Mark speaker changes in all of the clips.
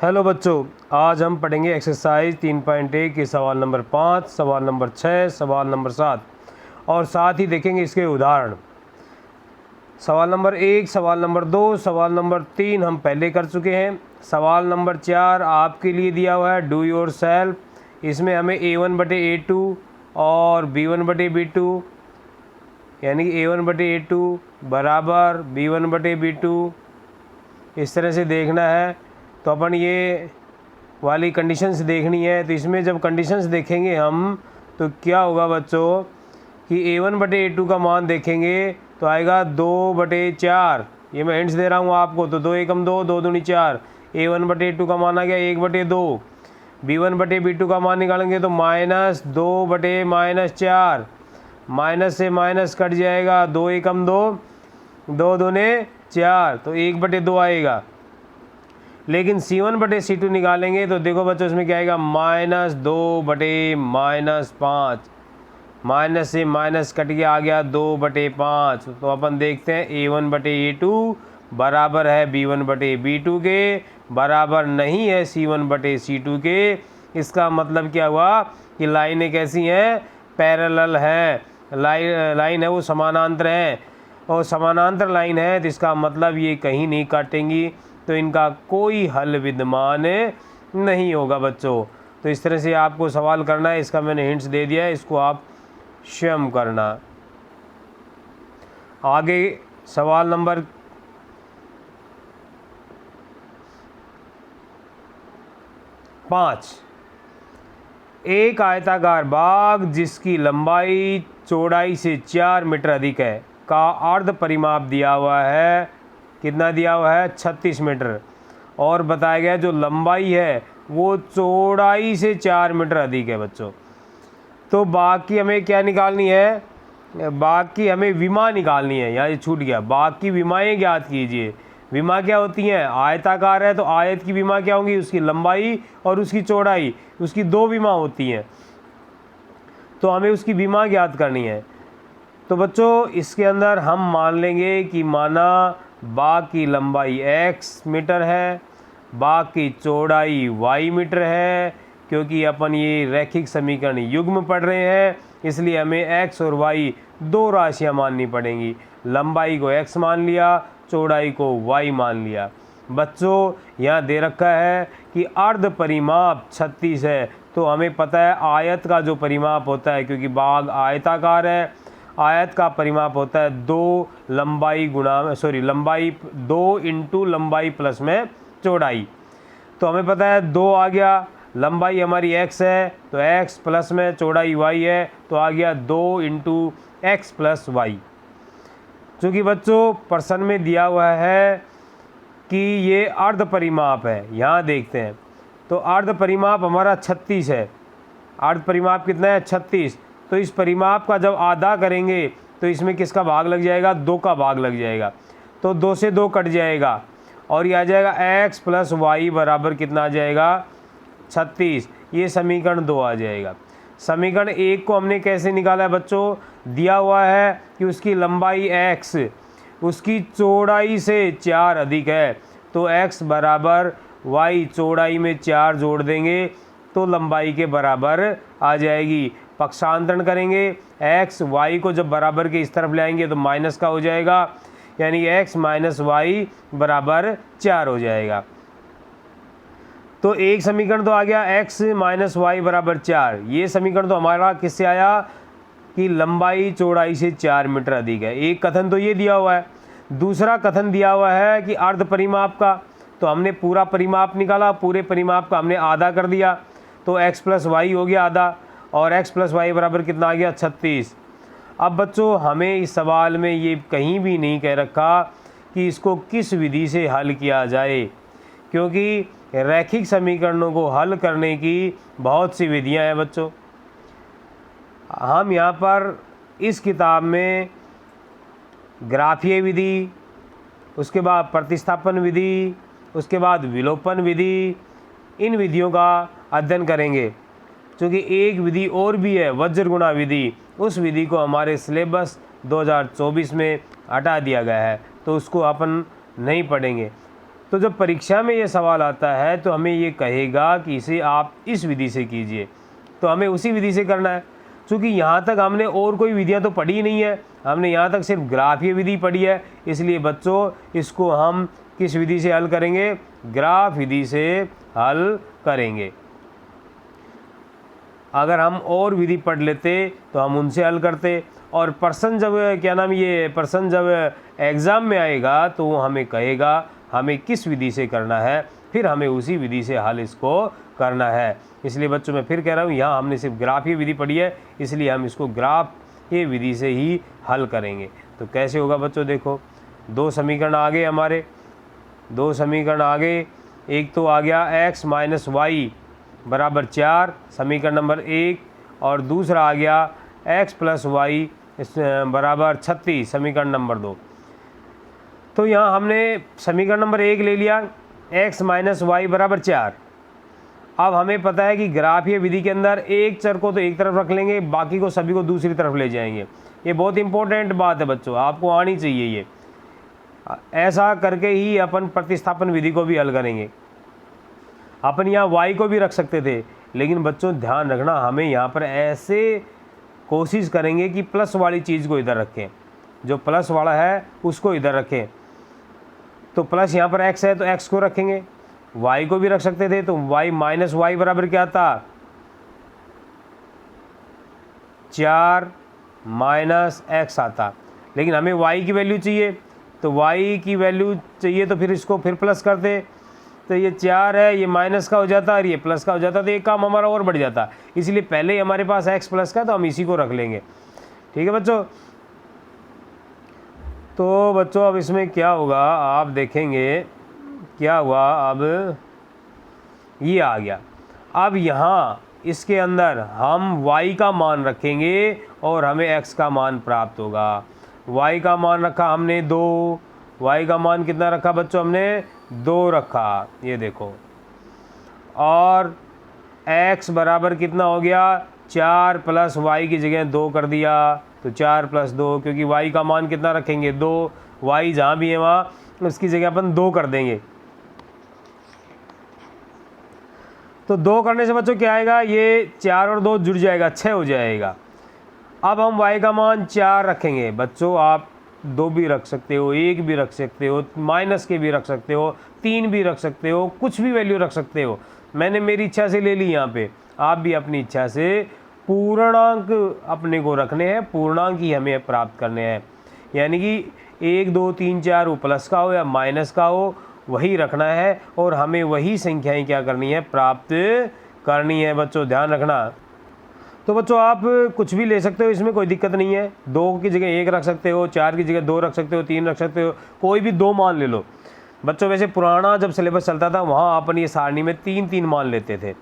Speaker 1: Hello बच्चों, आज हम पढ़ेंगे एक्सरसाइज 3.1 के सवाल नंबर 5, सवाल नंबर 6, सवाल नंबर 7 और साथ ही देखेंगे इसके उदाहरण। सवाल नंबर 1, सवाल नंबर 2, सवाल नंबर 3 हम पहले कर चुके हैं। सवाल नंबर 4 आपके लिए दिया हुआ है, डू योर सेल्फ। इसमें हमें A1/A2 और B1/B2 यानी कि A1/A2 बराबर B1/B2 इस तरह से देखना है। तो अपन ये वाली कंडीशंस देखनी है। तो इसमें जब कंडीशंस देखेंगे हम तो क्या होगा बच्चों कि A1/A2 का मान देखेंगे तो आएगा 2/4। ये मैं हिंट्स दे रहा हूँ आपको। तो 2 एकम 2, 2 दूनी 4। A1/A2 का मान आ गया 1/2। B1/B2 का मान निकालेंगे तो -2/-4। माइनस से माइनस कट जाएगा, 2 एकम 2, 2 दूने 4, तो 1/2 आएगा। लेकिन C1/C2 निकालेंगे तो देखो बच्चों इसमें क्या आएगा, -2/-5। माइनस से माइनस कट के आ गया 2/5। तो अपन देखते हैं A1/A2 बराबर है B1/B2 के, बराबर नहीं है C1/C2 के। इसका मतलब क्या हुआ कि लाइनें कैसी हैं, पैरेलल हैं। लाइन है वो समानांतर है, और समानांतर लाइन है तो इसका मतलब ये कहीं नहीं काटेंगी, तो इनका कोई हल विद्यमान नहीं होगा बच्चों। तो इस तरह से आपको सवाल करना है। इसका मैंने हिंट्स दे दिया है, इसको आप स्वयं करना। आगे सवाल नंबर 5। एक आयताकार बाग जिसकी लंबाई चौड़ाई से 4 मीटर अधिक है का अर्ध परिमाप दिया हुआ है। कितना दिया हुआ है, 36 मीटर। और बताया गया जो लंबाई है वो चौड़ाई से 4 मीटर अधिक है बच्चों। तो बाग की हमें क्या निकालनी है, बाग की हमें विमा निकालनी है। यहाँ ये छूट गया, बाग की विमाएँ ज्ञात कीजिए। विमा क्या होती हैं, आयताकार है तो आयत की विमा क्या होंगी, उसकी लंबाई और उसकी चौड़ाई, उसकी 2 विमा होती हैं। तो हमें उसकी विमा ज्ञात करनी है। तो बच्चों इसके अंदर हम मान लेंगे कि माना बाग की लंबाई x मीटर है, बाग की चौड़ाई y मीटर है। क्योंकि अपन ये रैखिक समीकरण युग्म पढ़ रहे हैं, इसलिए हमें x और y 2 राशियां माननी पड़ेंगी। लंबाई को x मान लिया, चौड़ाई को y मान लिया। बच्चों यहाँ दे रखा है कि अर्ध परिमाप 36 है, तो हमें पता है आयत का जो परिमाप होता है, क्योंकि बाग आयताकार है, आयत का परिमाप होता है 2 लंबाई लंबाई 2 इंटू लंबाई प्लस में चौड़ाई। तो हमें पता है 2 आ गया, लंबाई हमारी x है तो x प्लस में चौड़ाई y है, तो आ गया 2 इंटू x प्लस वाई। चूँकि बच्चों प्रश्न में दिया हुआ है कि ये अर्ध परिमाप है, यहाँ देखते हैं तो अर्ध परिमाप हमारा 36 है। अर्ध परिमाप कितना है, 36। तो इस परिमाप का जब आधा करेंगे तो इसमें किसका भाग लग जाएगा, 2 का भाग लग जाएगा। तो 2 से 2 कट जाएगा और ये आ जाएगा x प्लस वाई बराबर कितना आ जाएगा, 36। ये समीकरण 2 आ जाएगा। समीकरण 1 को हमने कैसे निकाला है बच्चों, दिया हुआ है कि उसकी लंबाई x उसकी चौड़ाई से 4 अधिक है, तो x बराबर y चौड़ाई में 4 जोड़ देंगे तो लंबाई के बराबर आ जाएगी। पक्षांतरण करेंगे, x y को जब बराबर के इस तरफ ले आएंगे तो माइनस का हो जाएगा, यानी x माइनस वाई बराबर 4 हो जाएगा। तो एक समीकरण तो आ गया x माइनस वाई बराबर 4। ये समीकरण तो हमारा किससे आया कि लंबाई चौड़ाई से 4 मीटर अधिक है। एक कथन तो ये दिया हुआ है, दूसरा कथन दिया हुआ है कि अर्ध परिमाप का। तो हमने पूरा परिमाप निकाला, पूरे परिमाप का हमने आधा कर दिया, तो x प्लस वाई हो गया आधा, और x प्लस वाई बराबर कितना आ गया, 36। अब बच्चों हमें इस सवाल में ये कहीं भी नहीं कह रखा कि इसको किस विधि से हल किया जाए, क्योंकि रैखिक समीकरणों को हल करने की बहुत सी विधियां हैं बच्चों। हम यहाँ पर इस किताब में ग्राफीय विधि, उसके बाद प्रतिस्थापन विधि, उसके बाद विलोपन विधि, इन विधियों का अध्ययन करेंगे। क्योंकि एक विधि और भी है, वज्र गुणा विधि, उस विधि को हमारे सिलेबस 2024 में हटा दिया गया है, तो उसको अपन नहीं पढ़ेंगे। तो जब परीक्षा में ये सवाल आता है तो हमें ये कहेगा कि इसे आप इस विधि से कीजिए, तो हमें उसी विधि से करना है। क्योंकि यहाँ तक हमने और कोई विधियाँ तो पढ़ी ही नहीं है, हमने यहाँ तक सिर्फ ग्राफीय विधि पढ़ी है, इसलिए बच्चों इसको हम किस विधि से हल करेंगे? ग्राफ विधि से हल करेंगे। अगर हम और विधि पढ़ लेते तो हम उनसे हल करते, और पर्सन जब पर्सन जब एग्ज़ाम में आएगा तो वो हमें कहेगा हमें किस विधि से करना है, फिर हमें उसी विधि से हल इसको करना है। इसलिए बच्चों मैं फिर कह रहा हूँ, यहाँ हमने सिर्फ ग्राफीय विधि पढ़ी है, इसलिए हम इसको ग्राफीय विधि से ही हल करेंगे। तो कैसे होगा बच्चों? देखो, दो समीकरण आ गए हमारे, दो समीकरण आ गए। एक तो आ गया x माइनस वाई बराबर 4, समीकरण नंबर 1, और दूसरा आ गया x प्लस वाई बराबर 36, समीकरण नंबर 2। तो यहाँ हमने समीकरण नंबर 1 ले लिया, x माइनस वाई बराबर 4। अब हमें पता है कि ग्राफीय विधि के अंदर एक चर को तो एक तरफ रख लेंगे, बाकी को सभी को दूसरी तरफ ले जाएंगे। ये बहुत इंपॉर्टेंट बात है बच्चों, आपको आनी चाहिए ये। ऐसा करके ही अपन प्रतिस्थापन विधि को भी हल करेंगे। अपन यहाँ y को भी रख सकते थे, लेकिन बच्चों ध्यान रखना, हमें यहाँ पर ऐसे कोशिश करेंगे कि प्लस वाली चीज़ को इधर रखें, जो प्लस वाला है उसको इधर रखें। तो प्लस यहाँ पर x है तो x को रखेंगे, y को भी रख सकते थे, तो y माइनस वाई बराबर क्या था? 4 माइनस x आता। लेकिन हमें y की वैल्यू चाहिए, तो y की वैल्यू चाहिए तो फिर इसको फिर प्लस करते, तो ये 4 है, ये माइनस का हो जाता और ये प्लस का हो जाता, तो एक काम हमारा और बढ़ जाता। इसलिए पहले ही हमारे पास x प्लस का, तो हम इसी को रख लेंगे। ठीक है बच्चों। तो बच्चों अब इसमें क्या होगा आप देखेंगे, क्या हुआ, अब ये आ गया। अब यहाँ इसके अंदर हम y का मान रखेंगे और हमें x का मान प्राप्त होगा। y का मान रखा हमने 2, y का मान कितना रखा बच्चों? हमने 2 रखा, ये देखो। और x बराबर कितना हो गया? 4 प्लस y की जगह 2 कर दिया, तो 4 प्लस 2, क्योंकि y का मान कितना रखेंगे? 2, y जहाँ भी है वहाँ उसकी जगह अपन 2 कर देंगे। तो 2 करने से बच्चों क्या आएगा? ये 4 और 2 जुड़ जाएगा, 6 हो जाएगा। अब हम y का मान 4 रखेंगे। बच्चों आप 2 भी रख सकते हो, 1 भी रख सकते हो, माइनस के भी रख सकते हो, 3 भी रख सकते हो, कुछ भी वैल्यू रख सकते हो। मैंने मेरी इच्छा से ले ली यहाँ पे, आप भी अपनी इच्छा से पूर्णांक अपने को रखने हैं, पूर्णांक ही हमें प्राप्त करने हैं। यानी कि 1 2 3 4 वो प्लस का हो या माइनस का हो, वही रखना है और हमें वही संख्याएं क्या करनी है? प्राप्त करनी है। बच्चों ध्यान रखना। तो बच्चों आप कुछ भी ले सकते हो, इसमें कोई दिक्कत नहीं है। 2 की जगह 1 रख सकते हो, 4 की जगह 2 रख सकते हो, 3 रख सकते हो, कोई भी 2 मान ले लो। बच्चों वैसे पुराना जब सिलेबस चलता था वहाँ अपन ये सारणी में 3 मान लेते थे,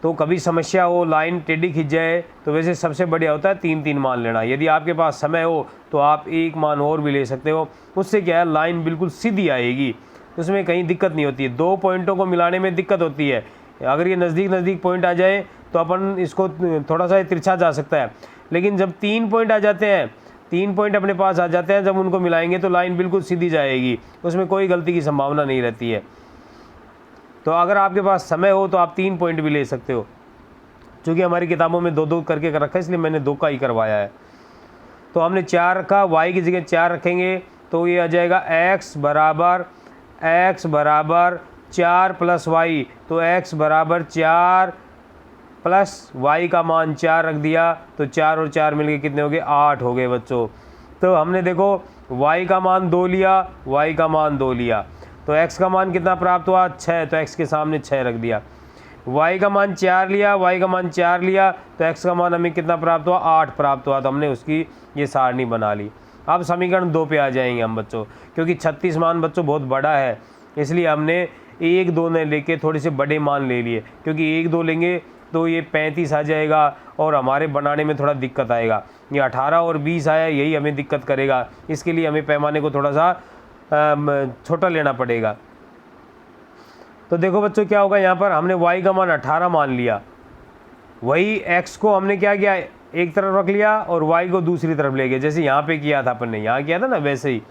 Speaker 1: तो कभी समस्या हो, लाइन टेढ़ी खिंच जाए, तो वैसे सबसे बढ़िया होता है 3 मान लेना। यदि आपके पास समय हो तो आप 1 मान और भी ले सकते हो, उससे क्या है लाइन बिल्कुल सीधी आएगी, उसमें कहीं दिक्कत नहीं होती है। 2 पॉइंटों को मिलाने में दिक्कत होती है, अगर ये नज़दीक पॉइंट आ जाए तो अपन इसको थोड़ा सा तिरछा जा सकता है, लेकिन जब 3 पॉइंट आ जाते हैं, 3 पॉइंट अपने पास आ जाते हैं, जब उनको मिलाएंगे तो लाइन बिल्कुल सीधी जाएगी, उसमें कोई गलती की संभावना नहीं रहती है। तो अगर आपके पास समय हो तो आप 3 पॉइंट भी ले सकते हो, क्योंकि हमारी किताबों में 2 करके रखा है, इसलिए मैंने 2 का ही करवाया है। तो हमने 4 रखा, y की जगह 4 रखेंगे तो ये आ जाएगा x बराबर 4 प्लस वाई, तो x बराबर 4 प्लस y का मान 4 रख दिया, तो 4 और 4 मिलके कितने हो गए? 8 हो गए बच्चों। तो हमने देखो y का मान 2 लिया, y का मान 2 लिया, तो x का मान कितना प्राप्त हुआ? 6, तो x के सामने 6 रख दिया। y का मान 4 लिया, y का मान 4 लिया, तो x का मान हमें कितना प्राप्त हुआ? 8 प्राप्त हुआ, तो हमने उसकी ये सारणी बना ली। अब समीकरण 2 पे आ जाएंगे हम बच्चों, क्योंकि 36 मान बच्चों बहुत बड़ा है, इसलिए हमने 1 2 ने लेके थोड़े से बड़े मान ले लिए, क्योंकि 1 2 लेंगे तो ये 35 आ जाएगा और हमारे बनाने में थोड़ा दिक्कत आएगा। ये 18 और 20 आया, यही हमें दिक्कत करेगा, इसके लिए हमें पैमाने को थोड़ा सा छोटा लेना पड़ेगा। तो देखो बच्चों क्या होगा, यहाँ पर हमने y का मान 18 मान लिया, वही x को हमने क्या किया? एक तरफ रख लिया और y को दूसरी तरफ ले गए, जैसे यहाँ पे किया था अपन ने, यहाँ किया था ना, वैसे ही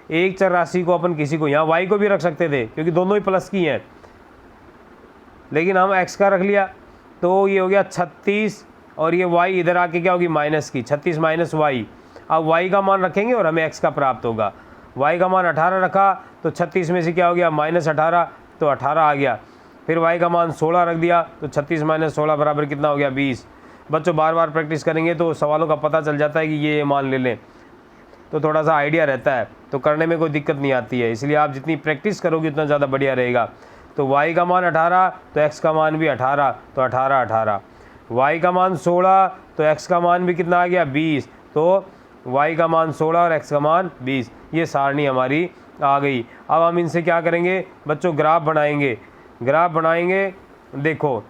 Speaker 1: एक चर राशि को अपन किसी को यहाँ y को भी रख सकते थे क्योंकि दोनों ही प्लस की हैं, लेकिन हम x का रख लिया तो ये हो गया 36 और ये y इधर आके क्या होगी माइनस की 36 माइनस वाई। अब y का मान रखेंगे और हमें x का प्राप्त होगा। y का मान 18 रखा तो 36 में से क्या हो गया -18 तो 18 आ गया। फिर y का मान 16 रख दिया तो 36 माइनस 16 बराबर कितना हो गया 20। बच्चों बार बार प्रैक्टिस करेंगे तो सवालों का पता चल जाता है कि ये मान ले लें, तो थोड़ा सा आइडिया रहता है, तो करने में कोई दिक्कत नहीं आती है। इसलिए आप जितनी प्रैक्टिस करोगे उतना ज़्यादा बढ़िया रहेगा। तो y का मान 18 तो x का मान भी 18 तो 18 18, y का मान 16 तो x का मान भी कितना आ गया 20, तो y का मान 16 और x का मान 20। ये सारणी हमारी आ गई। अब हम इनसे क्या करेंगे बच्चों, ग्राफ बनाएंगे। ग्राफ बनाएंगे, देखो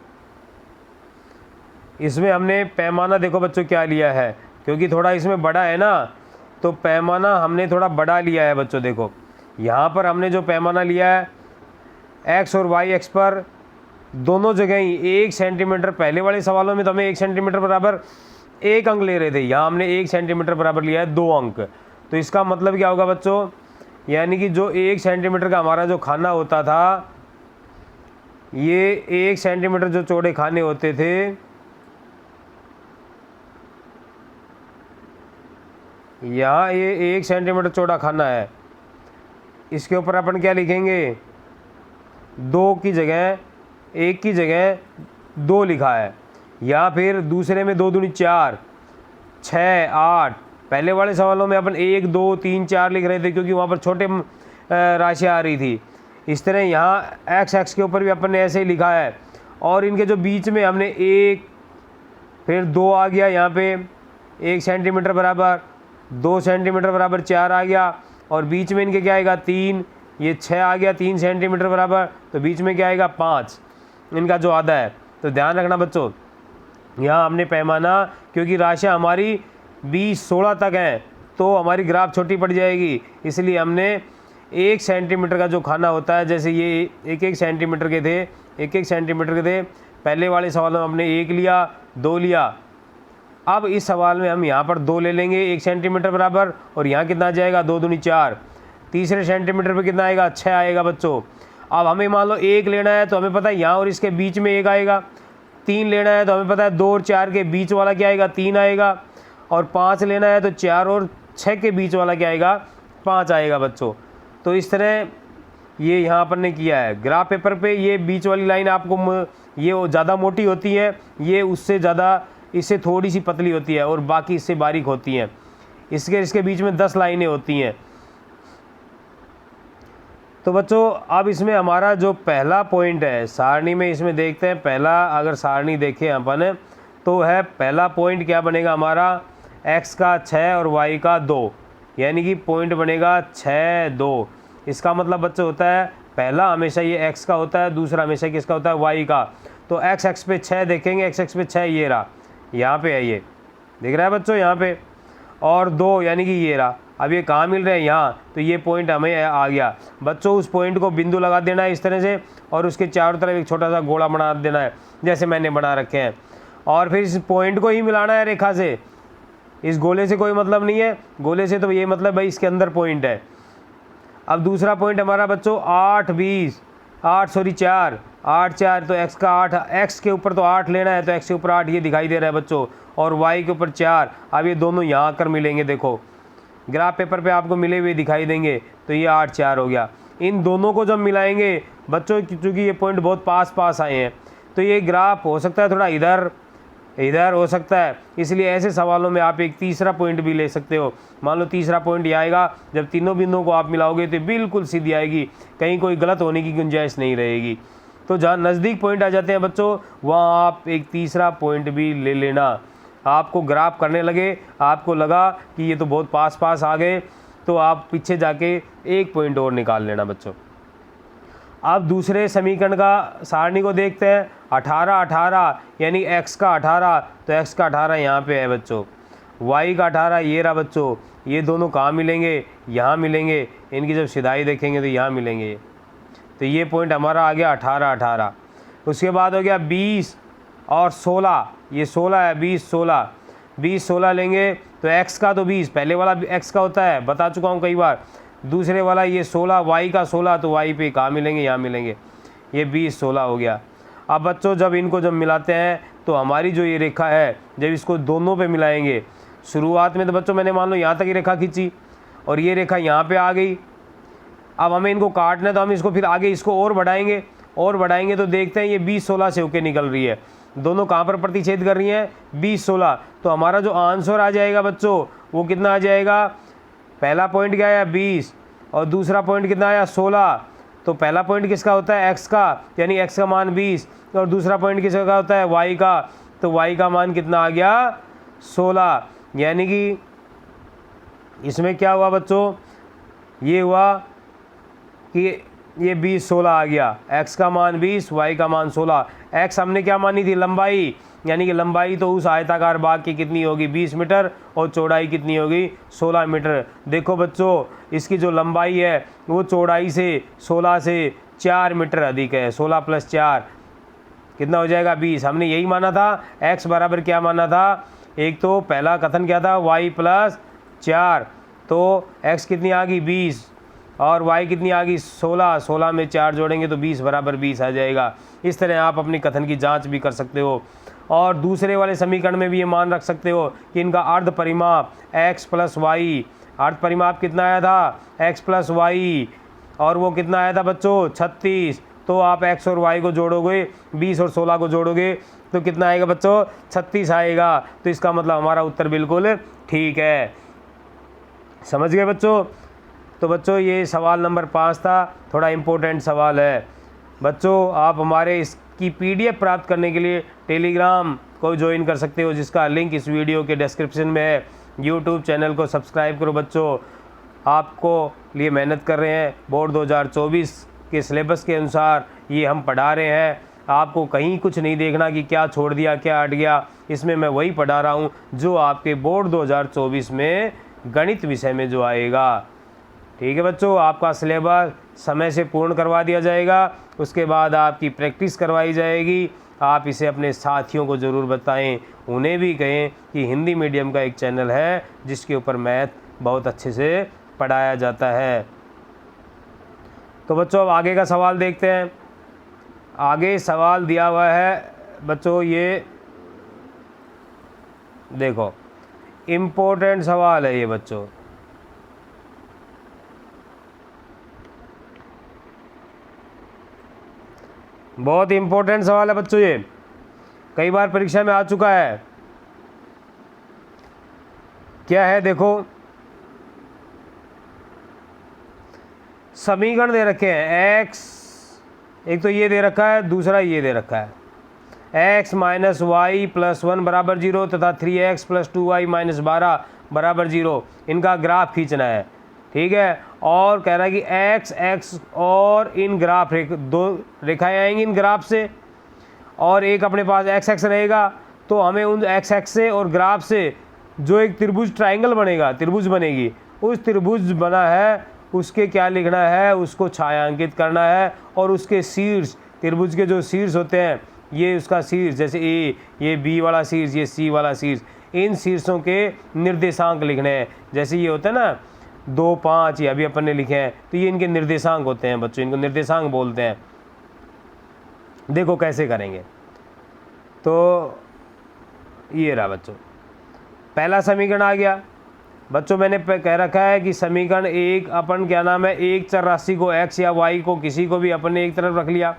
Speaker 1: इसमें हमने पैमाना देखो बच्चों क्या लिया है, क्योंकि थोड़ा इसमें बड़ा है ना तो पैमाना हमने थोड़ा बड़ा लिया है बच्चों। देखो यहाँ पर हमने जो पैमाना लिया है x और y एक्स पर दोनों जगह ही 1 सेंटीमीटर, पहले वाले सवालों में तो हमें 1 सेंटीमीटर बराबर 1 अंक ले रहे थे, यहाँ हमने 1 सेंटीमीटर बराबर लिया है 2 अंक। तो इसका मतलब क्या होगा बच्चों, यानी कि जो 1 सेंटीमीटर का हमारा जो खाना होता था, ये 1 सेंटीमीटर जो चौड़े खाने होते थे, यहाँ ये 1 सेंटीमीटर चौड़ा खाना है, इसके ऊपर अपन क्या लिखेंगे 2 की जगह 1 की जगह 2 लिखा है, या फिर दूसरे में 2 दूनी 4 6 8। पहले वाले सवालों में अपन 1 2 3 4 लिख रहे थे क्योंकि वहाँ पर छोटे राशियाँ आ रही थी। इस तरह यहाँ x के ऊपर भी अपन ने ऐसे ही लिखा है, और इनके जो बीच में हमने 1 फिर 2 आ गया, यहाँ पे 1 सेंटीमीटर बराबर 2 सेंटीमीटर बराबर 4 आ गया, और बीच में इनके क्या आएगा 3, ये 6 आ गया 3 सेंटीमीटर बराबर, तो बीच में क्या आएगा 5 इनका जो आधा है। तो ध्यान रखना बच्चों, यहाँ हमने पैमाना, क्योंकि राशियाँ हमारी 20-16 तक हैं तो हमारी ग्राफ छोटी पड़ जाएगी, इसलिए हमने 1 सेंटीमीटर का जो खाना होता है, जैसे ये 1-1 सेंटीमीटर के थे, 1-1 सेंटीमीटर के थे, पहले वाले सवालों में हमने 1 लिया 2 लिया। अब इस सवाल में हम यहाँ पर 2 ले लेंगे 1 सेंटीमीटर बराबर, और यहाँ कितना आ जाएगा 2 दूनी 4, तीसरे सेंटीमीटर पे कितना आएगा 6 आएगा बच्चों। अब हमें मान लो 1 लेना है तो हमें पता है यहाँ और इसके बीच में 1 आएगा, 3 लेना है तो हमें पता है 2 और 4 के बीच वाला क्या आएगा 3 आएगा, और 5 लेना है तो 4 और 6 के बीच वाला क्या आएगा 5 आएगा बच्चों। तो इस तरह ये यहाँ पर ने किया है। ग्राफ पेपर पे ये बीच वाली लाइन आपको ये ज़्यादा मोटी होती है, ये उससे ज़्यादा इससे थोड़ी सी पतली होती है, और बाकी इससे बारीक होती हैं। इसके बीच में 10 लाइनें होती हैं। तो बच्चों अब इसमें हमारा जो पहला पॉइंट है सारणी में, इसमें देखते हैं पहला, अगर सारणी देखें अपन तो है पहला पॉइंट क्या बनेगा हमारा, x का 6 और y का 2, यानी कि पॉइंट बनेगा 6 2। इसका मतलब बच्चों होता है पहला हमेशा ये x का होता है, दूसरा हमेशा किसका होता है y का। तो x पे 6 देखेंगे, x पे 6 ये रहा, यहाँ पे है, ये दिख रहा है बच्चों यहाँ पे, और 2 यानी कि ये रहा। अब ये कहाँ मिल रहे हैं यहाँ, तो ये पॉइंट हमें आ गया बच्चों। उस पॉइंट को बिंदु लगा देना है इस तरह से, और उसके चारों तरफ एक छोटा सा गोला बना देना है जैसे मैंने बना रखे हैं, और फिर इस पॉइंट को ही मिलाना है रेखा से। इस गोले से कोई मतलब नहीं है, गोले से तो ये मतलब भाई इसके अंदर पॉइंट है। अब दूसरा पॉइंट हमारा बच्चों 8 4 8 4, तो x का 8, x के ऊपर तो 8 लेना है, तो x के ऊपर 8 ये दिखाई दे रहा है बच्चों, और y के ऊपर 4। अब ये दोनों यहाँ आकर मिलेंगे, देखो ग्राफ पेपर पे आपको मिले हुए दिखाई देंगे, तो ये 8 4 हो गया। इन दोनों को जब मिलाएंगे बच्चों, क्योंकि ये पॉइंट बहुत पास आए हैं, तो ये ग्राफ हो सकता है थोड़ा इधर हो सकता है, इसलिए ऐसे सवालों में आप एक तीसरा पॉइंट भी ले सकते हो। मान लो तीसरा पॉइंट ये आएगा, जब तीनों बिंदुओं को आप मिलाओगे तो बिल्कुल सीधी आएगी, कहीं कोई गलत होने की गुंजाइश नहीं रहेगी। तो जहाँ नज़दीक पॉइंट आ जाते हैं बच्चों, वहाँ आप एक तीसरा पॉइंट भी ले लेना। आपको ग्राफ करने लगे, आपको लगा कि ये तो बहुत पास आ गए, तो आप पीछे जाके एक पॉइंट और निकाल लेना बच्चों। अब दूसरे समीकरण का सारणी को देखते हैं। 18 18 यानी x का 18, तो x का 18 यहाँ पे है बच्चों, y का 18 ये रहा बच्चों। ये दोनों कहाँ मिलेंगे, यहाँ मिलेंगे। इनकी जब सिधाई देखेंगे तो यहाँ मिलेंगे। तो ये पॉइंट हमारा आ गया 18 18। उसके बाद हो गया 20 और 16, ये 16 है, 20 16 लेंगे तो x का तो 20 पहले वाला x का होता है, बता चुका हूँ कई बार। दूसरे वाला ये 16, y का 16, तो y पे कहाँ मिलेंगे, यहाँ मिलेंगे, ये 20 16 हो गया। अब बच्चों जब इनको जब मिलाते हैं तो हमारी जो ये रेखा है, जब इसको दोनों पे मिलाएंगे, शुरुआत में तो बच्चों मैंने मान लो यहाँ तक ही रेखा खींची और ये रेखा यहाँ पे आ गई। अब हमें इनको काटना है तो हम इसको फिर आगे इसको और बढ़ाएंगे तो देखते हैं ये 20 16 से होके निकल रही है। दोनों कहाँ पर प्रतिच्छेद कर रही हैं, 20 16। तो हमारा जो आंसर आ जाएगा बच्चों वो कितना आ जाएगा, पहला पॉइंट क्या आया 20 और दूसरा पॉइंट कितना आया 16। तो पहला पॉइंट किसका होता है, x का, यानी x का मान 20 और दूसरा पॉइंट किसका होता है, y का, तो y का मान कितना आ गया 16। यानी कि इसमें क्या हुआ बच्चों, ये हुआ कि ये 20 16 आ गया, x का मान 20 y का मान 16। x हमने क्या मानी थी, लंबाई, यानी कि लंबाई तो उस आयताकार बाग की कितनी होगी 20 मीटर और चौड़ाई कितनी होगी 16 मीटर। देखो बच्चों इसकी जो लंबाई है वो चौड़ाई से 16 से 4 मीटर अधिक है। 16 + 4 कितना हो जाएगा 20। हमने यही माना था, x बराबर क्या माना था, एक तो पहला कथन क्या था y + 4, तो x कितनी आ गई 20 और y कितनी आ गई 16। 16 में 4 जोड़ेंगे तो 20 बराबर 20 आ जाएगा। इस तरह आप अपनी कथन की जांच भी कर सकते हो और दूसरे वाले समीकरण में भी ये मान रख सकते हो कि इनका अर्ध परिमाप x + y, अर्ध परिमाप कितना आया था x + y और वो कितना आया था बच्चों 36। तो आप x और y को जोड़ोगे, 20 और 16 को जोड़ोगे तो कितना आएगा बच्चों 36 आएगा। तो इसका मतलब हमारा उत्तर बिल्कुल ठीक है। समझ गए बच्चों। तो बच्चों ये सवाल नंबर 5 था, थोड़ा इम्पोर्टेंट सवाल है। बच्चों आप हमारे इसकी PDF प्राप्त करने के लिए टेलीग्राम को ज्वाइन कर सकते हो, जिसका लिंक इस वीडियो के डिस्क्रिप्शन में है। YouTube चैनल को सब्सक्राइब करो बच्चों, आपको लिए मेहनत कर रहे हैं। बोर्ड 2024 के सिलेबस के अनुसार ये हम पढ़ा रहे हैं। आपको कहीं कुछ नहीं देखना कि क्या छोड़ दिया क्या हट गया, इसमें मैं वही पढ़ा रहा हूँ जो आपके बोर्ड 2024 में गणित विषय में जो आएगा। ठीक है बच्चों, आपका सिलेबस समय से पूर्ण करवा दिया जाएगा, उसके बाद आपकी प्रैक्टिस करवाई जाएगी। आप इसे अपने साथियों को ज़रूर बताएं, उन्हें भी कहें कि हिंदी मीडियम का एक चैनल है जिसके ऊपर मैथ बहुत अच्छे से पढ़ाया जाता है। तो बच्चों अब आगे का सवाल देखते हैं। आगे सवाल दिया हुआ है बच्चों, ये देखो इम्पोर्टेंट सवाल है ये बच्चों। बहुत इम्पोर्टेंट सवाल है बच्चों, ये कई बार परीक्षा में आ चुका है। क्या है देखो, समीकरण दे रखे हैं x, एक तो ये दे रखा है, दूसरा ये दे रखा है x - y + 1 = 0 तथा 3x + 2y - 12 = 0। इनका ग्राफ खींचना है, ठीक है। और कह रहा है कि x और इन ग्राफ दो रेखाएं आएंगी इन ग्राफ से और एक अपने पास x रहेगा। तो हमें उन x से और ग्राफ से जो एक त्रिभुज ट्राइंगल बनेगा, त्रिभुज बनेगी, उस त्रिभुज बना है उसके क्या लिखना है, उसको छायांकित करना है और उसके शीर्ष, त्रिभुज के जो शीर्ष होते हैं, ये उसका शीर्ष, जैसे ए, ये बी वाला शीर्ष, ये सी वाला शीर्ष, इन शीर्षों के निर्देशांक लिखने हैं। जैसे ये होता है ना 2 5, ये अभी अपन ने लिखे हैं, तो ये इनके निर्देशांक होते हैं बच्चों, इनको निर्देशांक बोलते हैं। देखो कैसे करेंगे, तो ये रहा बच्चों, पहला समीकरण आ गया बच्चों। मैंने कह रखा है कि समीकरण एक अपन क्या नाम है, एक चर राशि को x या y को किसी को भी अपन ने एक तरफ रख लिया,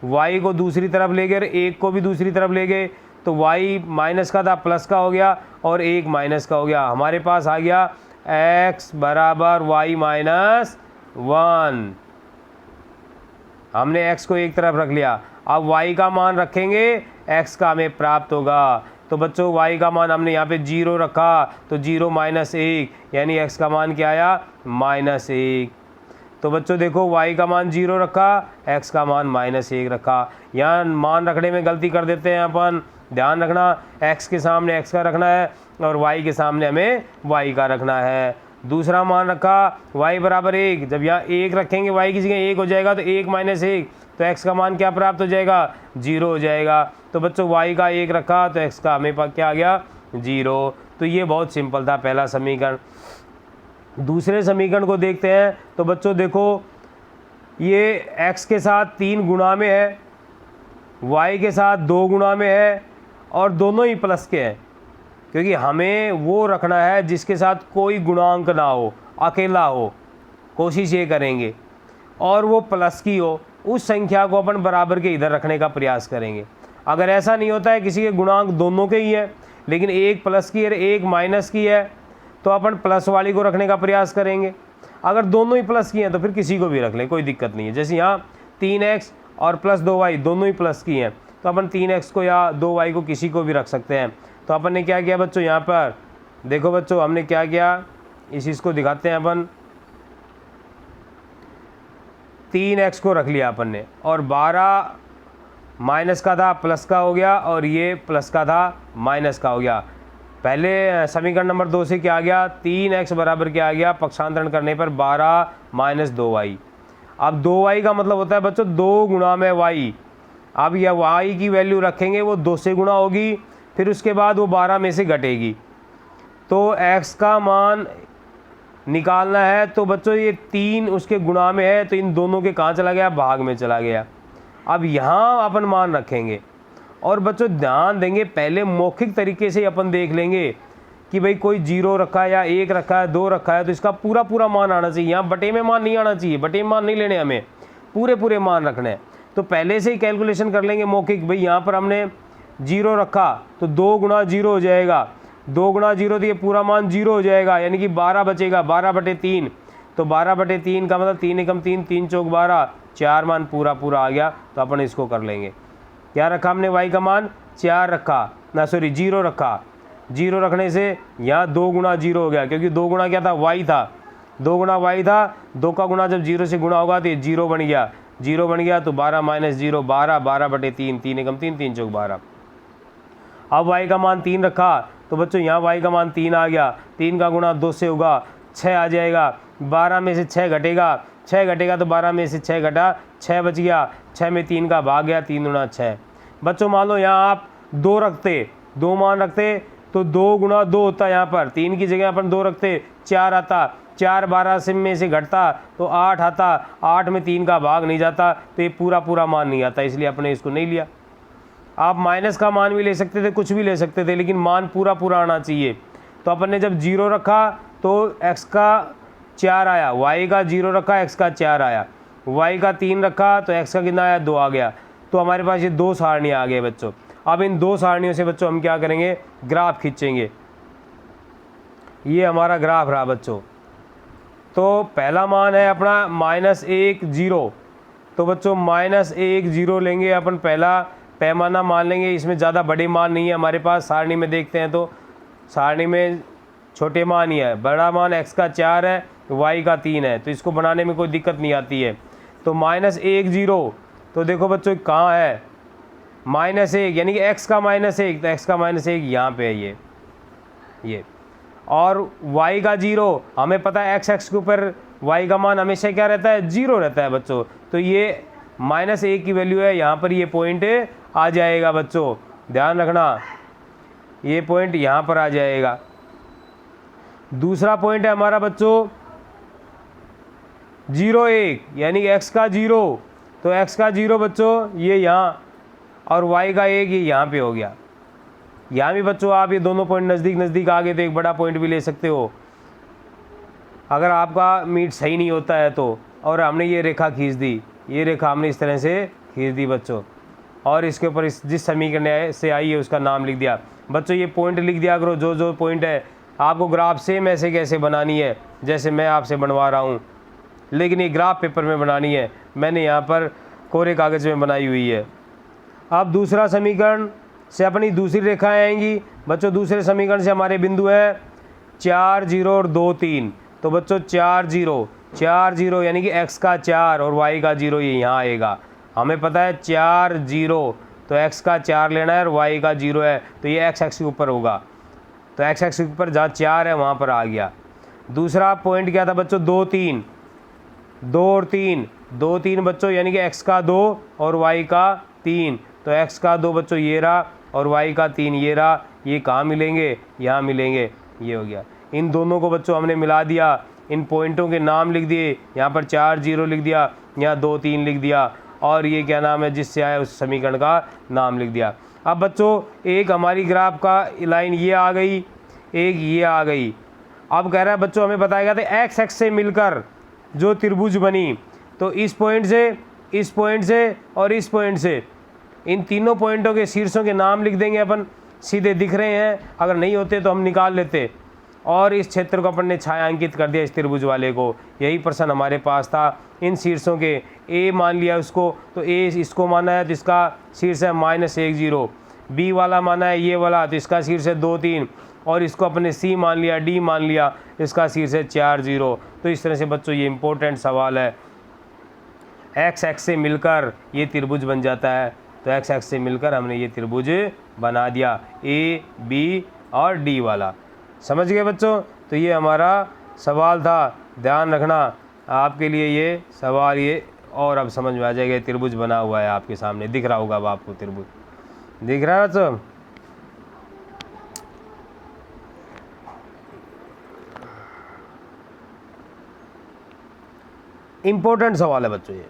Speaker 1: y को दूसरी तरफ ले गए, एक को भी दूसरी तरफ ले गए, तो y माइनस का था प्लस का हो गया और एक माइनस का हो गया। हमारे पास आ गया x बराबर y - 1। हमने x को एक तरफ रख लिया, अब y का मान रखेंगे, x का हमें प्राप्त होगा। तो बच्चों y का मान हमने यहाँ पे 0 रखा, तो 0 - 1 यानी x का मान क्या आया -1। तो बच्चों देखो y का मान 0 रखा, x का मान -1 रखा। यहाँ मान रखने में गलती कर देते हैं अपन, ध्यान रखना x के सामने x का रखना है और y के सामने हमें y का रखना है। दूसरा मान रखा y बराबर 1, जब यहाँ 1 रखेंगे y की जगह 1 हो जाएगा, तो 1 - 1 तो x का मान क्या प्राप्त हो जाएगा 0 हो जाएगा। तो बच्चों y का 1 रखा तो x का हमें पास क्या आ गया 0। तो ये बहुत सिंपल था पहला समीकरण। दूसरे समीकरण को देखते हैं तो बच्चों देखो, ये x के साथ 3 गुणा में है, y के साथ 2 गुणा में है और दोनों ही प्लस के हैं, क्योंकि हमें वो रखना है जिसके साथ कोई गुणांक ना हो, अकेला हो, कोशिश ये करेंगे, और वो प्लस की हो। उस संख्या को अपन बराबर के इधर रखने का प्रयास करेंगे। अगर ऐसा नहीं होता है, किसी के गुणांक दोनों के ही हैं लेकिन एक प्लस की है एक माइनस की है, तो अपन प्लस वाली को रखने का प्रयास करेंगे। अगर दोनों ही प्लस की हैं तो फिर किसी को भी रख लें, कोई दिक्कत नहीं है। जैसे यहाँ 3x और प्लस 2y दोनों ही प्लस की हैं, तो अपन 3x को या 2y को किसी को भी रख सकते हैं। तो अपन ने क्या किया बच्चों, यहाँ पर देखो बच्चों हमने क्या किया, इस चीज़ को दिखाते हैं अपन। 3x को रख लिया अपन ने, और 12 माइनस का था प्लस का हो गया, और ये प्लस का था माइनस का हो गया। पहले समीकरण नंबर 2 से क्या आ गया, 3x बराबर क्या आ गया, पक्षांतरण करने पर 12 माइनस 2y। अब 2y का मतलब होता है बच्चों 2 गुणा में y। अब यह y की वैल्यू रखेंगे, वो 2 से गुणा होगी, फिर उसके बाद वो 12 में से घटेगी। तो x का मान निकालना है, तो बच्चों ये 3 उसके गुणा में है, तो इन दोनों के कहाँ चला गया, भाग में चला गया। अब यहाँ अपन मान रखेंगे, और बच्चों ध्यान देंगे, पहले मौखिक तरीके से अपन देख लेंगे कि भाई कोई 0 रखा है या 1 रखा है 2 रखा है, तो इसका पूरा पूरा मान आना चाहिए। यहाँ बटे में मान नहीं आना चाहिए, बटे में मान नहीं लेने, हमें पूरे पूरे मान रखने हैं। तो पहले से ही कैलकुलेशन कर लेंगे मौखिक, भाई यहाँ पर हमने 0 रखा तो 2 गुणा 0 हो जाएगा, 2 गुणा 0 तो ये पूरा मान 0 हो जाएगा, यानी कि 12 बचेगा, 12 बटे 3। तो 12 बटे 3 का मतलब 3 एकम 3, 3 चौक 12, 4 मान पूरा पूरा आ गया। तो अपन इसको कर लेंगे। क्या रखा हमने, y का मान 4 रखा, ना सॉरी 0 रखा। 0 रखने से यहाँ 2 गुणा 0 हो गया, क्योंकि 2 गुणा क्या था, y था, 2 गुणा y था। 2 का गुणा जब 0 से गुणा होगा तो ये 0 बन गया, 0 बन गया। तो 12 माइनस 0 12, 12 बटे 3, 3 एकम 3, 3 चौक 12। अब y का मान 3 रखा, तो बच्चों यहाँ y का मान 3 आ गया। 3 का गुणा 2 से होगा, 6 आ जाएगा। 12 में से 6 घटेगा, 6 घटेगा तो 12 में से 6 घटा, 6 बच गया। 6 में 3 का भाग गया, 3 गुणा 6। बच्चों मान लो यहाँ आप 2 रखते, 2 मान रखते तो 2 गुणा 2 होता, यहाँ पर 3 की जगह अपन 2 रखते, 4 आता। 4 12 से में से घटता तो 8 आता, 8 में 3 का भाग नहीं जाता, तो ये पूरा पूरा मान नहीं आता, इसलिए अपने इसको नहीं लिया। आप माइनस का मान भी ले सकते थे, कुछ भी ले सकते थे, लेकिन मान पूरा पूरा आना चाहिए। तो अपन ने जब 0 रखा तो x का 4 आया, y का 0 रखा x का 4 आया, y का 3 रखा तो x का कितना आया, 2 आ गया। तो हमारे पास ये 2 सारणियाँ आ गए बच्चों। अब इन 2 सारणियों से बच्चों हम क्या करेंगे, ग्राफ खींचेंगे। ये हमारा ग्राफ रहा बच्चों। तो पहला मान है अपना -1 0, तो बच्चों -1 0 लेंगे अपन, पहला पैमाना मान लेंगे। इसमें ज़्यादा बड़े मान नहीं है हमारे पास, सारणी में देखते हैं तो सारणी में छोटे मान ही है। बड़ा मान x का 4 है, y का 3 है, तो इसको बनाने में कोई दिक्कत नहीं आती है। तो -1 0, तो देखो बच्चों कहाँ है, -1 यानी कि x का -1, तो x का -1 यहाँ पे है ये। और y का 0, हमें पता है x के ऊपर y का मान हमेशा क्या रहता है, 0 रहता है बच्चों। तो ये -1 की वैल्यू है, यहाँ पर ये पॉइंट आ जाएगा बच्चों, ध्यान रखना, ये पॉइंट यहाँ पर आ जाएगा। दूसरा पॉइंट है हमारा बच्चों 0 1, यानी x का 0, तो x का 0 बच्चों ये यहाँ, और y का 1 ये यहाँ पे हो गया। यहाँ भी बच्चों आप ये दोनों पॉइंट नज़दीक नज़दीक आ गए तो एक बड़ा पॉइंट भी ले सकते हो, अगर आपका मीट सही नहीं होता है तो। और हमने ये रेखा खींच दी, ये रेखा हमने इस तरह से खींच दी बच्चों, और इसके ऊपर जिस समीकरण से आई है उसका नाम लिख दिया बच्चों। ये पॉइंट लिख दिया करो, जो पॉइंट है। आपको ग्राफ सेम ऐसे कैसे बनानी है जैसे मैं आपसे बनवा रहा हूँ, लेकिन ये ग्राफ पेपर में बनानी है, मैंने यहाँ पर कोरे कागज़ में बनाई हुई है। अब दूसरा समीकरण से अपनी दूसरी रेखाएं आएंगी बच्चों। दूसरे समीकरण से हमारे बिंदु हैं 4 0 और 2 3। तो बच्चों 4 0 यानी कि x का 4 और y का 0 ये यहाँ आएगा। हमें पता है 4 0, तो x का 4 लेना है और y का 0 है, तो ये x एक्सिस के ऊपर होगा। तो x एक्सिस के ऊपर जहाँ 4 है वहाँ पर आ गया। दूसरा पॉइंट क्या था बच्चों, 2 3, 2 और 3, 2 3 बच्चों यानी कि x का 2 और y का 3। तो x का 2 बच्चों ये रहा और y का 3 ये रहा। ये कहाँ मिलेंगे, यहाँ मिलेंगे, ये हो गया। इन दोनों को बच्चों हमने मिला दिया, इन पॉइंटों के नाम लिख दिए, यहाँ पर 4 0 लिख दिया, यहाँ 2 3 लिख दिया, और ये क्या नाम है जिससे आया उस समीकरण का नाम लिख दिया। अब बच्चों एक हमारी ग्राफ का लाइन ये आ गई, एक ये आ गई। अब कह रहा है बच्चों हमें बताया गया था एक्स एक्स से मिलकर जो त्रिभुज बनी, तो इस पॉइंट से, इस पॉइंट से और इस पॉइंट से, इन तीनों पॉइंटों के शीर्षों के नाम लिख देंगे अपन, सीधे दिख रहे हैं, अगर नहीं होते तो हम निकाल लेते, और इस क्षेत्र को अपन ने छायांकित कर दिया इस त्रिभुज वाले को। यही प्रश्न हमारे पास था। इन शीर्षों के ए मान लिया उसको, तो ए इसको माना है तो इसका शीर्ष है -1 0, बी वाला माना है ये वाला तो इसका शीर्ष है 2 3, और इसको अपने सी मान लिया, डी मान लिया, इसका शीर्ष है 4 0। तो इस तरह से बच्चों ये इंपॉर्टेंट सवाल है। एक्स एक्स से मिलकर ये त्रिभुज बन जाता है, तो एक्स एक्स से मिलकर हमने ये त्रिभुज बना दिया, ए बी और डी वाला। समझ गए बच्चों? तो ये हमारा सवाल था, ध्यान रखना आपके लिए ये सवाल ये, और अब समझ में आ जाएगा। त्रिभुज बना हुआ है आपके सामने, दिख रहा होगा अब आपको, त्रिभुज दिख रहा है बच्चों? इम्पोर्टेंट सवाल है बच्चों, ये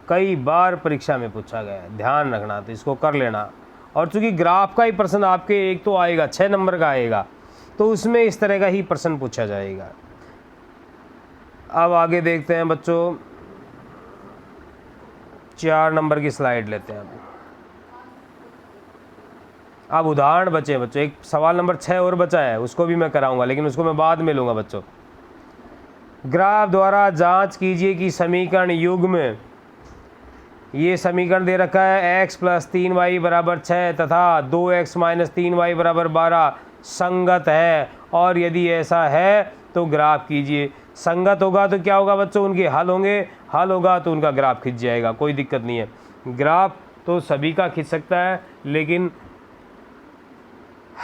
Speaker 1: कई बार परीक्षा में पूछा गया है, ध्यान रखना, तो इसको कर लेना। और चूंकि ग्राफ का ही प्रश्न आपके एक तो आएगा, 6 नंबर का आएगा, तो उसमें इस तरह का ही प्रश्न पूछा जाएगा। अब आगे देखते हैं बच्चों, 4 नंबर की स्लाइड लेते हैं अब उदाहरण बचे बच्चों। एक सवाल नंबर 6 और बचा है, उसको भी मैं कराऊंगा, लेकिन उसको मैं बाद में लूँगा बच्चों। ग्राफ द्वारा जांच कीजिए कि समीकरण युग्म, ये समीकरण दे रखा है x + 3y = 6 तथा 2x - 3y = 12 संगत है, और यदि ऐसा है तो ग्राफ कीजिए। संगत होगा तो क्या होगा बच्चों, उनके हल होंगे, हल होगा तो उनका ग्राफ खिंच जाएगा, कोई दिक्कत नहीं है। ग्राफ तो सभी का खिंच सकता है, लेकिन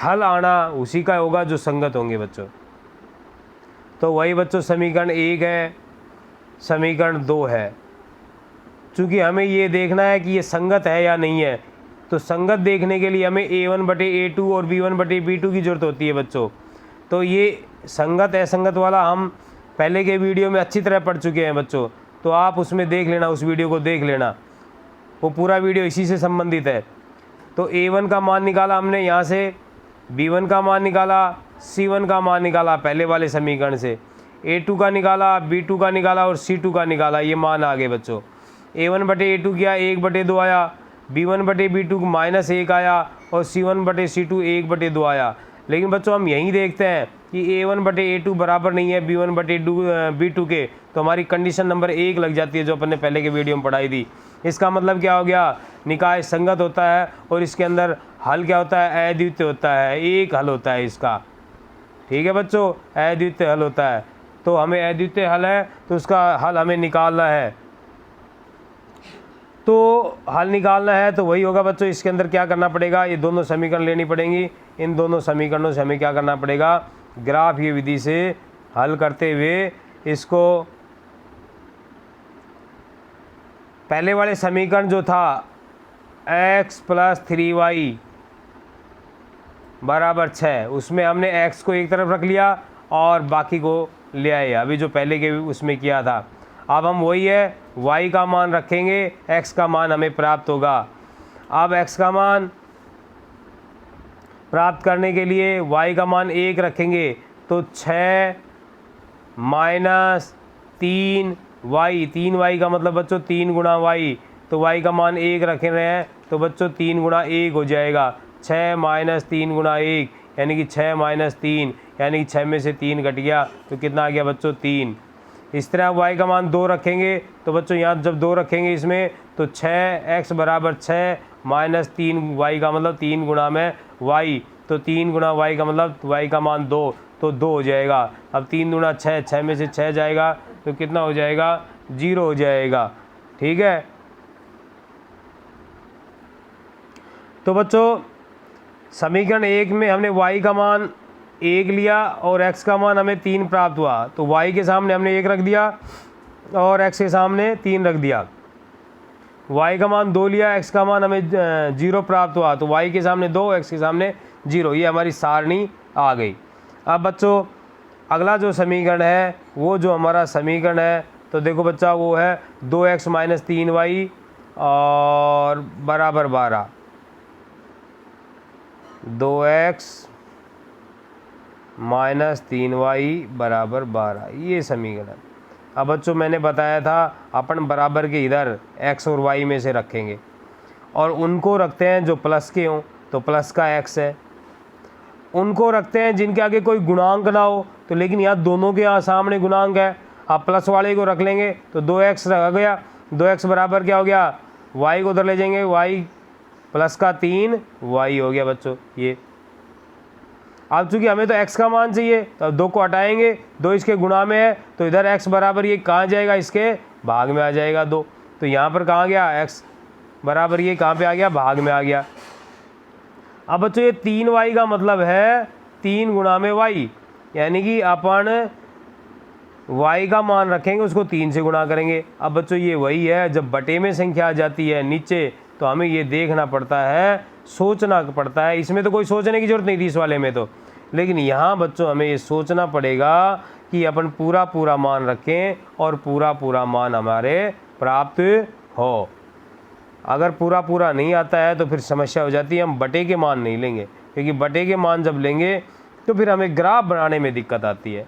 Speaker 1: हल आना उसी का होगा जो संगत होंगे बच्चों। तो वही बच्चों समीकरण 1 है, समीकरण 2 है। चूँकि हमें ये देखना है कि ये संगत है या नहीं है, तो संगत देखने के लिए हमें a1/a2 और b1/b2 की ज़रूरत होती है बच्चों। तो ये संगत असंगत वाला हम पहले के वीडियो में अच्छी तरह पढ़ चुके हैं बच्चों, तो आप उसमें देख लेना, उस वीडियो को देख लेना, वो पूरा वीडियो इसी से संबंधित है। तो a1 का मान निकाला हमने यहाँ से, b1 का मान निकाला, c1 का मान निकाला पहले वाले समीकरण से, a2 का निकाला, b2 का निकाला और c2 का निकाला, ये मान आ गए बच्चों। a1/a2 किया 1/2 आया, b1/b2 -1 आया, और c1/c2 1/2 आया। लेकिन बच्चों हम यहीं देखते हैं कि a1/a2 बराबर नहीं है b1/b2 के, तो हमारी कंडीशन नंबर 1 लग जाती है, जो अपन ने पहले के वीडियो में पढ़ाई थी। इसका मतलब क्या हो गया, निकाय संगत होता है, और इसके अंदर हल क्या होता है, अद्वितीय होता है, एक हल होता है इसका। ठीक है बच्चों, अद्वितीय हल होता है। तो हमें अद्वितीय हल है, तो उसका हल हमें निकालना है। तो हल निकालना है तो वही होगा बच्चों, इसके अंदर क्या करना पड़ेगा, ये दोनों समीकरण लेनी पड़ेंगी। इन दोनों समीकरणों से हमें क्या करना पड़ेगा, ग्राफ ये विधि से हल करते हुए इसको, पहले वाले समीकरण जो था x + 3y = 6, उसमें हमने x को एक तरफ रख लिया और बाकी को ले आए, अभी जो पहले के उसमें किया था। अब हम वही है, y का मान रखेंगे, x का मान हमें प्राप्त होगा। अब x का मान प्राप्त करने के लिए y का मान 1 रखेंगे, तो 6 - 3y, 3y का मतलब बच्चों 3 × y, तो y का मान 1 रख रहे हैं, तो बच्चों 3 × 1 हो जाएगा, 6 - 3 × 1 यानी कि 6 - 3, यानी कि 6 में से 3 घट गया, तो कितना आ गया बच्चों 3। इस तरह y का मान 2 रखेंगे, तो बच्चों यहाँ जब 2 रखेंगे इसमें, तो 6x = 6 - 3y का मतलब 3 गुणा में y, तो 3 × y का मतलब y का मान 2, तो 2 हो जाएगा। अब 3 दूना 6, 6 में से 6 जाएगा, तो कितना हो जाएगा, 0 हो जाएगा। ठीक है, तो बच्चों समीकरण 1 में हमने y का मान 1 लिया और x का मान हमें 3 प्राप्त हुआ, तो y के सामने हमने 1 रख दिया और x के सामने 3 रख दिया। y का मान 2 लिया, x का मान हमें 0 प्राप्त हुआ, तो y के सामने 2, x के सामने 0, ये हमारी सारणी आ गई। अब बच्चों अगला जो समीकरण है वो जो हमारा समीकरण है तो देखो बच्चा वो है 2x माइनस 3y और बराबर 12। 2x माइनस 3y बराबर 12, ये समीकरण है। अब बच्चों मैंने बताया था अपन बराबर के इधर x और y में से रखेंगे और उनको रखते हैं जो प्लस के हों तो प्लस का x है, उनको रखते हैं जिनके आगे कोई गुणांक ना हो तो, लेकिन यहाँ दोनों के यहाँ सामने गुणांक है। आप प्लस वाले को रख लेंगे तो 2x रह गया, 2x बराबर क्या हो गया, y को उधर ले जाएंगे, y प्लस का 3y हो गया बच्चों ये। अब चूंकि हमें तो x का मान चाहिए तो अब 2 को हटाएंगे, 2 इसके गुणा में है तो इधर x बराबर ये कहाँ जाएगा, इसके भाग में आ जाएगा 2। तो यहाँ पर कहाँ गया, x बराबर ये कहाँ पे आ गया, भाग में आ गया। अब बच्चों ये 3y का मतलब है 3 गुणा में y, यानी कि अपन y का मान रखेंगे उसको 3 से गुणा करेंगे। अब बच्चों ये वही है, जब बटे में संख्या आ जाती है नीचे तो हमें ये देखना पड़ता है, सोचना पड़ता है। इसमें तो कोई सोचने की ज़रूरत नहीं थी इस वाले में तो, लेकिन यहाँ बच्चों हमें ये सोचना पड़ेगा कि अपन पूरा पूरा मान रखें और पूरा पूरा मान हमारे प्राप्त हो। अगर पूरा पूरा नहीं आता है तो फिर समस्या हो जाती है, हम बटे के मान नहीं लेंगे, क्योंकि बटे के मान जब लेंगे तो फिर हमें ग्राफ बनाने में दिक्कत आती है,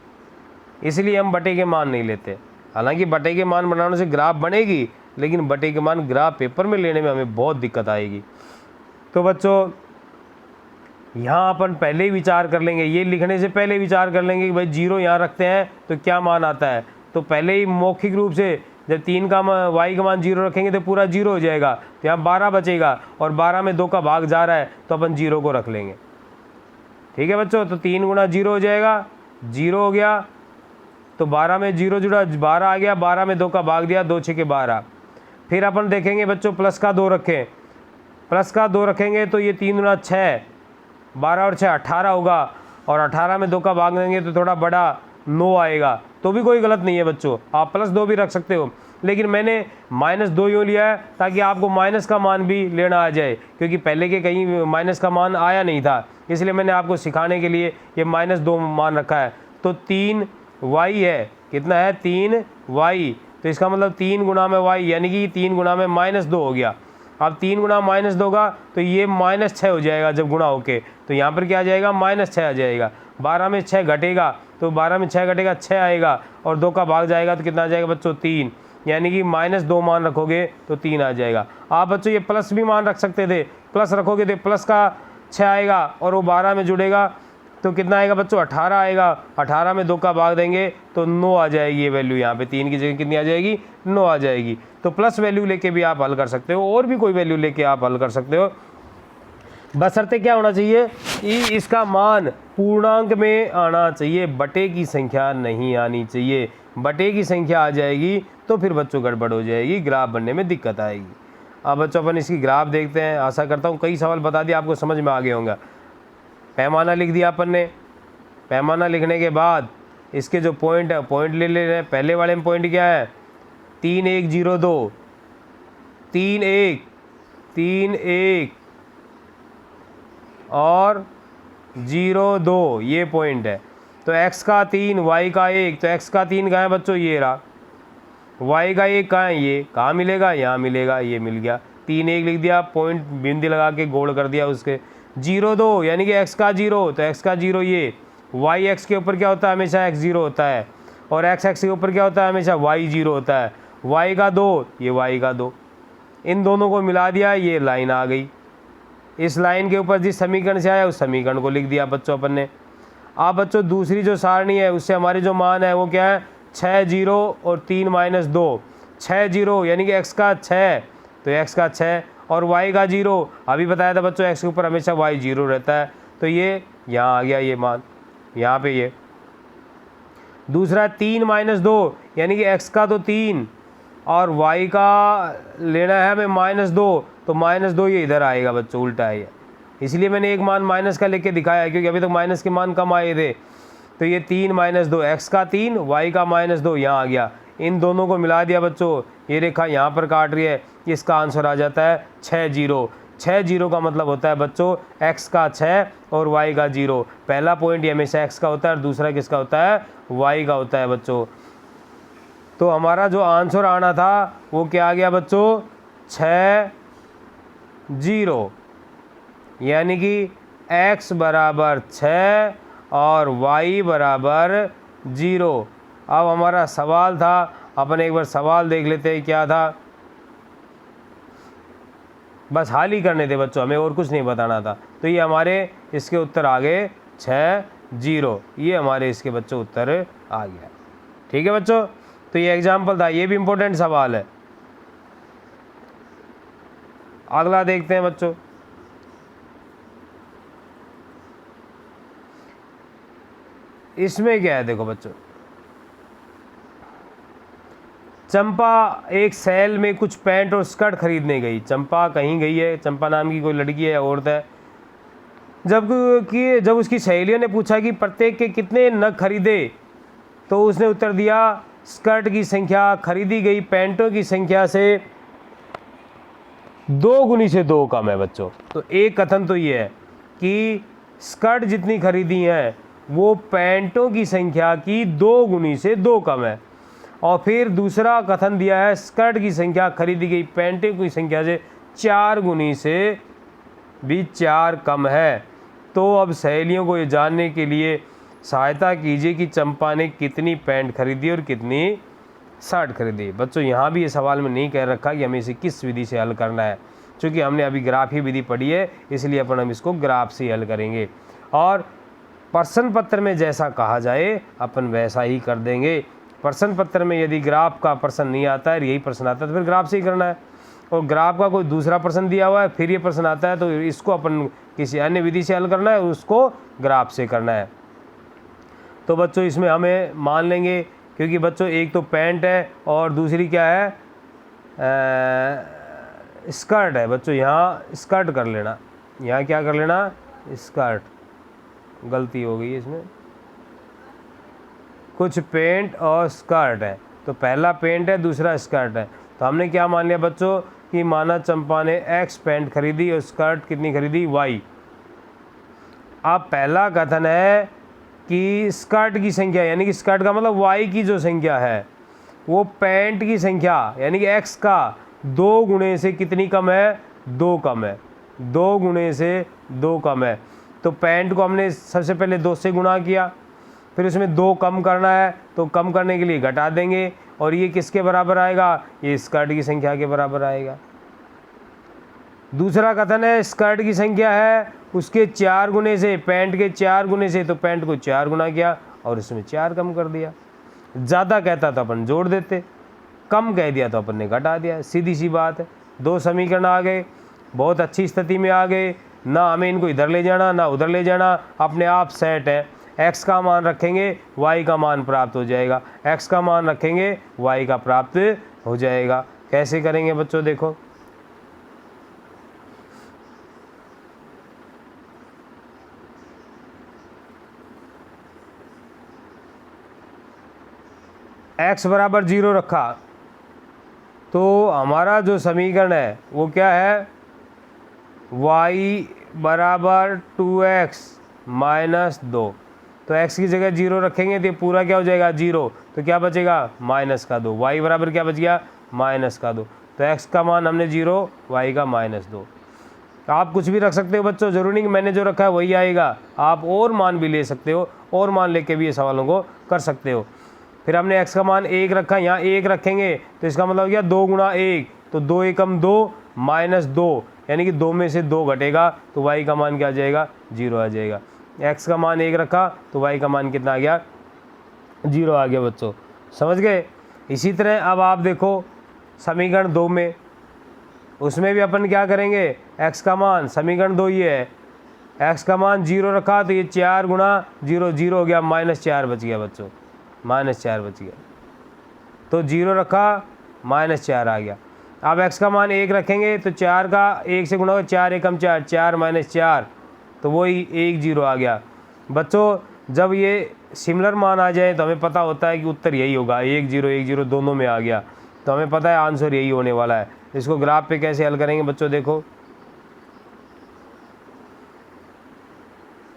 Speaker 1: इसलिए हम बटे के मान नहीं लेते। हालांकि बटे के मान बनाने से ग्राफ बनेगी, लेकिन बटे के मान ग्राफ पेपर में लेने में हमें बहुत दिक्कत आएगी। तो बच्चों यहाँ अपन पहले ही विचार कर लेंगे, ये लिखने से पहले विचार कर लेंगे कि भाई 0 यहाँ रखते हैं तो क्या मान आता है। तो पहले ही मौखिक रूप से जब 3 का y का मान 0 रखेंगे तो पूरा 0 हो जाएगा, तो यहाँ 12 बचेगा और 12 में 2 का भाग जा रहा है तो अपन 0 को रख लेंगे। ठीक है बच्चों, तो 3 गुणा 0 हो जाएगा, 0 हो गया तो 12 में 0 जुड़ा 12 आ गया, 12 में 2 का भाग दिया, 2 6 के 12। फिर अपन देखेंगे बच्चों प्लस का 2 रखें, प्लस का 2 रखेंगे तो ये 3 गुणा 6, 12 और 6 18 होगा, और 18 में 2 का भाग देंगे तो थोड़ा बड़ा 9 आएगा, तो भी कोई गलत नहीं है बच्चों, आप प्लस 2 भी रख सकते हो। लेकिन मैंने माइनस 2 यूँ लिया है ताकि आपको माइनस का मान भी लेना आ जाए, क्योंकि पहले के कहीं माइनस का मान आया नहीं था, इसलिए मैंने आपको सिखाने के लिए ये -2 मान रखा है। तो 3y है, कितना है 3y, तो इसका मतलब 3 गुणा में y, यानी कि 3 गुणा में -2 हो गया। अब 3 गुणा -2 होगा तो ये -6 हो जाएगा जब गुणा होके, तो यहाँ पर क्या आ जाएगा, -6 आ जाएगा। 12 में 6 घटेगा तो 12 में 6 घटेगा 6 आएगा, और 2 का भाग जाएगा तो कितना आ जाएगा बच्चों 3, यानी कि -2 मान रखोगे तो 3 आ जाएगा। आप बच्चों ये प्लस भी मान रख सकते थे, प्लस रखोगे तो प्लस का 6 आएगा और वो 12 में जुड़ेगा तो कितना आएगा बच्चों 18 आएगा, 18 में 2 का भाग देंगे तो 9 आ जाएगी ये वैल्यू, यहाँ पे 3 की जगह कितनी आ जाएगी, 9 आ जाएगी। तो प्लस वैल्यू लेके भी आप हल कर सकते हो, और भी कोई वैल्यू लेके आप हल कर सकते हो, बशर्ते क्या होना चाहिए कि इसका मान पूर्णांक में आना चाहिए, बटे की संख्या नहीं आनी चाहिए। बटे की संख्या आ जाएगी तो फिर बच्चों गड़बड़ हो जाएगी, ग्राफ बनने में दिक्कत आएगी। अब बच्चों अपन इसकी ग्राफ देखते हैं। आशा करता हूँ कई सवाल बता दिए आपको समझ में आ गया होंगे। पैमाना लिख दिया अपन ने, पैमाना लिखने के बाद इसके जो पॉइंट है पॉइंट ले रहे हैं। पहले वाले में पॉइंट क्या है 3 1 0 2, 3 1 3 1 और 0 2, ये पॉइंट है। तो x का 3 y का 1, तो x का 3 कहाँ है बच्चों, ये रहा। y का 1 कहाँ है, ये कहाँ मिलेगा, यहाँ मिलेगा, ये मिल गया। 3 1 लिख दिया, पॉइंट बिंदी लगा के गोल कर दिया उसके। 0 2 यानी कि x का 0, तो x का 0 ये, y x के ऊपर क्या होता है हमेशा x 0 होता है, और x x के ऊपर क्या होता है हमेशा y 0 होता है। y का 2, ये y का 2, इन दोनों को मिला दिया, ये लाइन आ गई। इस लाइन के ऊपर जिस समीकरण से आया उस समीकरण को लिख दिया बच्चों अपन ने। अब बच्चों दूसरी जो सारणी है उससे हमारे जो मान है वो क्या है 6 0 और 3 -2। 6 0 यानी कि x का 6, तो x का 6 और y का 0। अभी बताया था बच्चों x के ऊपर हमेशा y 0 रहता है, तो ये यहाँ आ गया ये मान, यहाँ पे ये। दूसरा 3 -2 यानी कि x का तो 3 और y का लेना है हमें -2, तो -2 ये इधर आएगा बच्चों, उल्टा है ये, इसलिए मैंने एक मान माइनस का लेके दिखाया क्योंकि अभी तक माइनस के मान कम आए थे। तो ये 3 -2, x का 3 y का -2 यहाँ आ गया। इन दोनों को मिला दिया बच्चों, ये रेखा यहाँ पर काट रही है, इसका आंसर आ जाता है 6 0। 6 जीरो का मतलब होता है बच्चों x का 6 और y का 0। पहला पॉइंट ये हमेशा x का होता है और दूसरा किसका होता है, y का होता है बच्चों। तो हमारा जो आंसर आना था वो क्या आ गया बच्चों, 6 0, यानी कि x बराबर 6 और y बराबर 0। अब हमारा सवाल था, अपन एक बार सवाल देख लेते हैं क्या था। बस हाल ही करने थे बच्चों, हमें और कुछ नहीं बताना था। तो ये हमारे इसके उत्तर आ गए 6 0, ये हमारे इसके बच्चों उत्तर आ गया। ठीक है बच्चों, तो ये एग्जाम्पल था, ये भी इम्पोर्टेंट सवाल है। अगला देखते हैं बच्चों। इसमें क्या है देखो बच्चों, चंपा एक सेल में कुछ पैंट और स्कर्ट खरीदने गई। चंपा कहीं गई है, चंपा नाम की कोई लड़की है या औरत है। जब उसकी सहेलियों ने पूछा कि प्रत्येक के कितने नग खरीदे, तो उसने उत्तर दिया स्कर्ट की संख्या खरीदी गई पैंटों की संख्या से 2 गुनी से 2 कम है बच्चों। तो एक कथन तो ये है कि स्कर्ट जितनी खरीदी हैं वो पैंटों की संख्या की 2 गुनी से 2 कम है। और फिर दूसरा कथन दिया है स्कर्ट की संख्या खरीदी गई पैंटों की संख्या से 4 गुनी से भी 4 कम है। तो अब सहेलियों को ये जानने के लिए सहायता कीजिए कि चंपा ने कितनी पैंट खरीदी और कितनी शर्ट खरीदी। बच्चों यहाँ भी ये सवाल में नहीं कह रखा कि हमें इसे किस विधि से हल करना है, क्योंकि हमने अभी ग्राफ ही विधि पढ़ी है, इसलिए हम इसको ग्राफ से हल करेंगे। और प्रश्न पत्र में जैसा कहा जाए अपन वैसा ही कर देंगे। प्रश्न पत्र में यदि ग्राफ का प्रश्न नहीं आता है, यही प्रश्न आता है, तो फिर ग्राफ से ही करना है। और ग्राफ का कोई दूसरा प्रश्न दिया हुआ है फिर ये प्रश्न आता है, तो इसको अपन किसी अन्य विधि से हल करना है, उसको ग्राफ से करना है। तो बच्चों इसमें हमें मान लेंगे, क्योंकि बच्चों एक तो पैंट है और दूसरी क्या है, स्कर्ट है। बच्चों यहाँ स्कर्ट कर लेना, यहाँ क्या कर लेना, स्कर्ट, गलती हो गई इसमें, कुछ पेंट और स्कर्ट है। तो पहला पेंट है दूसरा स्कर्ट है। तो हमने क्या मान लिया बच्चों कि माना चंपा ने x पैंट खरीदी और स्कर्ट कितनी खरीदी, y। अब पहला कथन है कि स्कर्ट की संख्या, यानी कि स्कर्ट का मतलब y की जो संख्या है वो पैंट की संख्या यानी कि x का 2 गुणे से कितनी कम है, 2 कम है, 2 गुणे से 2 कम है। तो पैंट को हमने सबसे पहले 2 से गुणा किया, फिर उसमें 2 कम करना है, तो कम करने के लिए घटा देंगे, और ये किसके बराबर आएगा, ये स्कर्ट की संख्या के बराबर आएगा। दूसरा कथन है स्कर्ट की संख्या है उसके 4 गुने से, पैंट के 4 गुने से, तो पैंट को 4 गुना किया और इसमें 4 कम कर दिया। ज़्यादा कहता तो अपन जोड़ देते, कम कह दिया तो अपन ने घटा दिया, सीधी सी बात है। 2 समीकरण आ गए, बहुत अच्छी स्थिति में आ गए, ना हमें इनको इधर ले जाना ना उधर ले जाना, अपने आप सेट है। x का मान रखेंगे y का मान प्राप्त हो जाएगा, x का मान रखेंगे y का प्राप्त हो जाएगा। कैसे करेंगे बच्चों, देखो x बराबर 0 रखा, तो हमारा जो समीकरण है वो क्या है, y बराबर 2x माइनस 2। तो x की जगह 0 रखेंगे तो ये पूरा क्या हो जाएगा 0, तो क्या बचेगा माइनस का 2, y बराबर क्या बच गया माइनस का 2। तो x का मान हमने 0, y का माइनस 2। आप कुछ भी रख सकते हो बच्चों, जरूरी नहीं कि मैंने जो रखा है वही आएगा, आप और मान भी ले सकते हो, और मान लेके भी ये सवालों को कर सकते हो। फिर हमने x का मान 1 रखा, यहाँ 1 रखेंगे तो इसका मतलब क्या 2 गुणा 1, तो 2 एकम 2 माइनस 2, यानी कि 2 में से 2 घटेगा, तो y का मान क्या आ जाएगा 0 आ जाएगा। x का मान 1 रखा तो y का मान कितना आ गया 0 आ गया बच्चों, समझ गए। इसी तरह अब आप देखो समीकरण 2 में, उसमें भी अपन क्या करेंगे, x का मान समीकरण 2 ये है, x का मान 0 रखा तो ये 4 गुणा 0 0 हो गया, -4 बच गया बच्चों, -4 बच गया। तो 0 रखा -4 आ गया। अब x का मान 1 रखेंगे तो 4 का 1 से गुणा हो, 4 एकम 4, 4 - 4, तो वही 1 0 आ गया। बच्चों जब ये सिमिलर मान आ जाए तो हमें पता होता है कि उत्तर यही होगा, 1 0 1 0 दोनों में आ गया, तो हमें पता है आंसर यही होने वाला है। इसको ग्राफ पे कैसे हल करेंगे बच्चों, देखो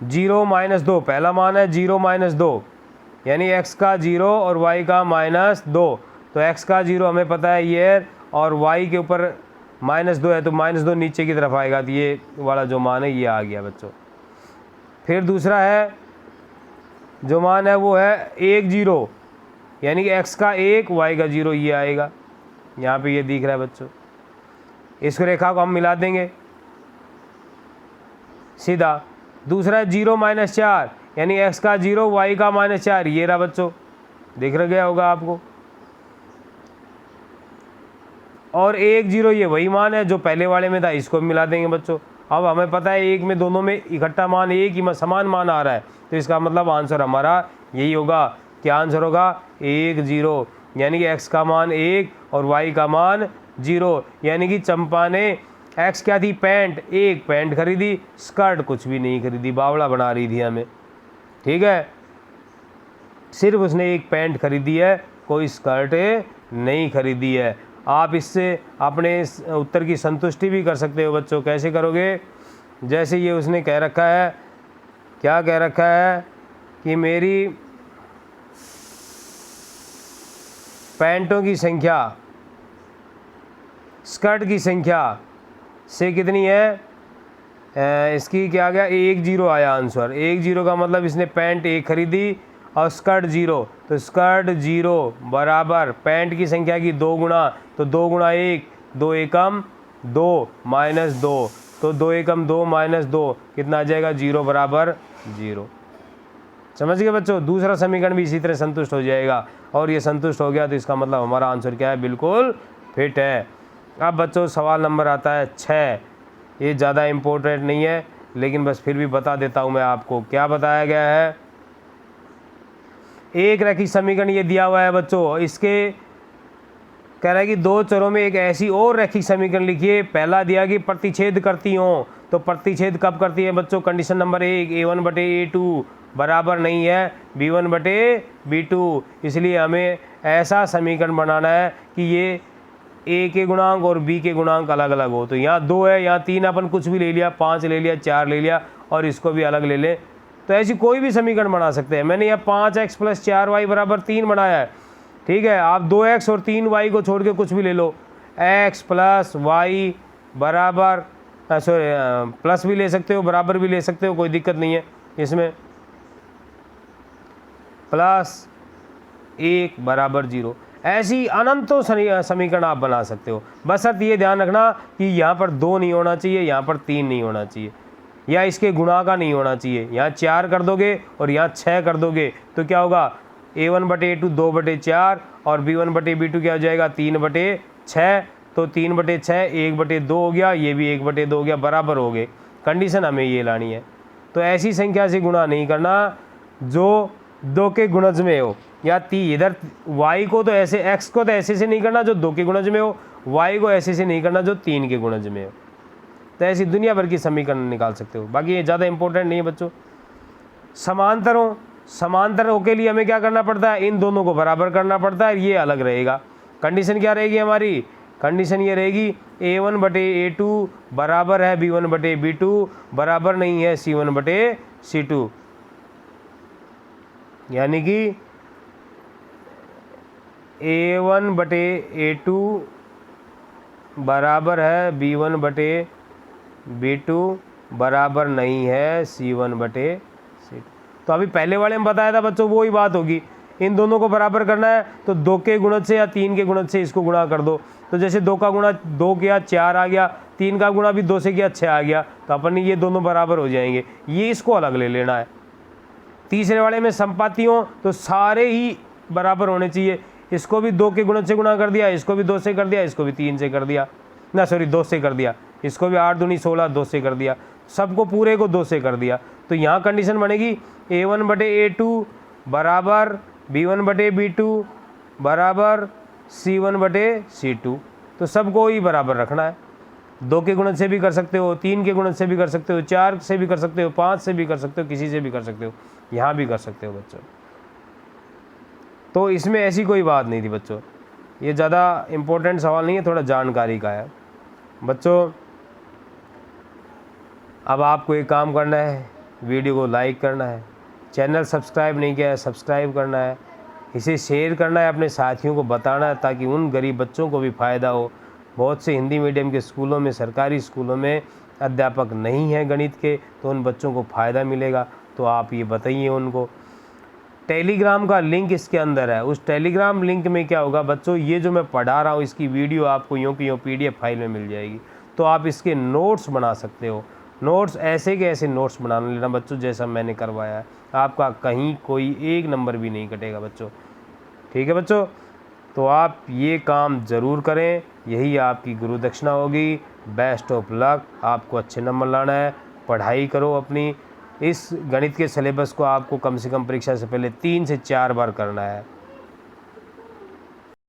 Speaker 1: 0 माइनस 2 पहला मान है, 0 माइनस 2 यानी x का 0 और y का माइनस 2। तो x का 0 हमें पता है ये है, और y के ऊपर माइनस 2 है, तो माइनस 2 नीचे की तरफ आएगा, तो ये वाला जो मान है ये आ गया बच्चों। फिर दूसरा है जो मान है वो है 1 0 यानी कि x का 1 y का 0, ये आएगा, यहाँ पे ये दिख रहा है बच्चों। इस रेखा को हम मिला देंगे सीधा। दूसरा है 0 माइनस 4 यानी x का 0 y का माइनस 4, ये रहा बच्चों, दिख रहा गया होगा आपको। और 1 0 ये वही मान है जो पहले वाले में था, इसको भी मिला देंगे बच्चों। अब हमें पता है एक में दोनों में इकट्ठा मान एक ही समान मान आ रहा है, तो इसका मतलब आंसर हमारा यही होगा। क्या आंसर होगा? 1 0 यानी कि x का मान 1 और y का मान 0, यानी कि चंपा ने x क्या थी? पैंट, एक पैंट खरीदी, स्कर्ट कुछ भी नहीं खरीदी, बावड़ा बना रही थी हमें, ठीक है। सिर्फ उसने एक पैंट खरीदी है, कोई स्कर्ट नहीं खरीदी है। आप इससे अपने उत्तर की संतुष्टि भी कर सकते हो बच्चों। कैसे करोगे? जैसे ये उसने कह रखा है, क्या कह रखा है कि मेरी पैंटों की संख्या स्कर्ट की संख्या से कितनी है? इसकी क्या गया? 1 0 आया आंसर। 1 0 का मतलब इसने पैंट एक खरीदी और स्कर्ट 0, तो स्कर्ट 0 बराबर पैंट की संख्या की 2 गुना, तो 2 गुना 1, 2 एकम 2 माइनस 2, तो 2 एकम 2 माइनस 2 कितना आ जाएगा? 0 बराबर 0। समझ गए बच्चों? दूसरा समीकरण भी इसी तरह संतुष्ट हो जाएगा, और ये संतुष्ट हो गया तो इसका मतलब हमारा आंसर क्या है? बिल्कुल फिट है। अब बच्चों सवाल नंबर आता है 6। ये ज़्यादा इम्पोर्टेंट नहीं है, लेकिन बस फिर भी बता देता हूँ मैं आपको। क्या बताया गया है? एक रैखिक समीकरण ये दिया हुआ है बच्चों, इसके कह रहा है कि दो चरों में एक ऐसी और रैखिक समीकरण लिखिए। पहला दिया कि प्रतिच्छेद करती हो, तो प्रतिच्छेद कब करती है बच्चों? कंडीशन नंबर 1, a1 बटे a2 बराबर नहीं है b1 बटे b2, इसलिए हमें ऐसा समीकरण बनाना है कि ये a के गुणांक और b के गुणांक अलग अलग हो। तो यहाँ 2 है, यहाँ 3, अपन कुछ भी ले लिया, 5 ले लिया, 4 ले लिया, और इसको भी अलग ले लें, तो ऐसी कोई भी समीकरण बना सकते हैं। मैंने यहाँ 5x + 4y बराबर 3 बनाया है, ठीक है। आप 2x और 3y को छोड़ के कुछ भी ले लो, x + y बराबर, सॉरी प्लस भी ले सकते हो, बराबर भी ले सकते हो, कोई दिक्कत नहीं है इसमें, +1 बराबर 0। ऐसी अनंतों समीकरण आप बना सकते हो, बशर्ते ये ध्यान रखना कि यहाँ पर 2 नहीं होना चाहिए, यहाँ पर 3 नहीं होना चाहिए, या इसके गुणा का नहीं होना चाहिए। यहाँ 4 कर दोगे और यहाँ 6 कर दोगे तो क्या होगा? a1 बटे a2 2 बटे 4 और b1 बटे b2 क्या हो जाएगा? 3 बटे 6, तो 3 बटे 6 1 बटे 2 हो गया, ये भी 1 बटे 2 हो गया, बराबर हो गए। कंडीशन हमें ये लानी है। तो ऐसी संख्या से गुणा नहीं करना जो 2 के गुणज में हो, या इधर y को तो ऐसे, x को तो ऐसे से नहीं करना जो 2 के गुणज में हो, y को ऐसे से नहीं करना जो 3 के गुणज में हो। तो ऐसी दुनिया भर की समीकरण निकाल सकते हो, बाकी ये ज़्यादा इंपॉर्टेंट नहीं है बच्चों। समांतरों के लिए हमें क्या करना पड़ता है? इन दोनों को बराबर करना पड़ता है, ये अलग रहेगा। कंडीशन क्या रहेगी हमारी? कंडीशन ये रहेगी a1 बटे a2 बराबर है b1 बटे b2 बराबर नहीं है c1 बटे c2, यानी कि a1 बटे a2 बराबर है b1 बटे b2 बराबर नहीं है c1 बटे c2। तो अभी पहले वाले में बताया था बच्चों, वो ही बात होगी। इन दोनों को बराबर करना है तो 2 के गुणज से या 3 के गुणज से इसको गुणा कर दो। तो जैसे 2 का गुणा 2 किया 4 आ गया, 3 का गुणा भी 2 से किया 6 आ गया, तो अपन ये दोनों बराबर हो जाएंगे। ये इसको अलग ले लेना है। तीसरे वाले में संपाती हो तो सारे ही बराबर होने चाहिए। इसको भी 2 के गुणज से गुणा कर दिया, इसको भी 2 से कर दिया, इसको भी 3 से कर दिया, ना सॉरी 2 से कर दिया, इसको भी 8 दूनी 16 2 से कर दिया, सबको पूरे को 2 से कर दिया। तो यहाँ कंडीशन बनेगी a1 बटे a2 बराबर b1 बटे b2 बराबर c1 बटे c2। तो सबको ही बराबर रखना है। 2 के गुणज से भी कर सकते हो, 3 के गुणज से भी कर सकते हो, 4 से भी कर सकते हो, 5 से भी कर सकते हो, किसी से भी कर सकते हो, यहाँ भी कर सकते हो बच्चों। तो इसमें ऐसी कोई बात नहीं थी बच्चों, ये ज़्यादा इम्पोर्टेंट सवाल नहीं है, थोड़ा जानकारी का है। बच्चों अब आपको एक काम करना है, वीडियो को लाइक करना है, चैनल सब्सक्राइब नहीं किया है सब्सक्राइब करना है, इसे शेयर करना है, अपने साथियों को बताना है ताकि उन गरीब बच्चों को भी फ़ायदा हो। बहुत से हिंदी मीडियम के स्कूलों में, सरकारी स्कूलों में अध्यापक नहीं हैं गणित के, तो उन बच्चों को फ़ायदा मिलेगा। तो आप ये बताइए उनको। टेलीग्राम का लिंक इसके अंदर है। उस टेलीग्राम लिंक में क्या होगा बच्चों, ये जो मैं पढ़ा रहा हूँ इसकी वीडियो आपको यूँ की यूँ PDF फाइल में मिल जाएगी। तो आप इसके नोट्स बना सकते हो। नोट्स ऐसे के ऐसे नोट्स बना लेना बच्चों, जैसा मैंने करवाया है। आपका कहीं कोई एक नंबर भी नहीं कटेगा बच्चों। ठीक है बच्चों, तो आप ये काम ज़रूर करें, यही आपकी गुरु दक्षिणा होगी। Best of luck. आपको अच्छे नंबर लाना है, पढ़ाई करो अपनी। इस गणित के सिलेबस को आपको कम से कम परीक्षा से पहले 3 से 4 बार करना है।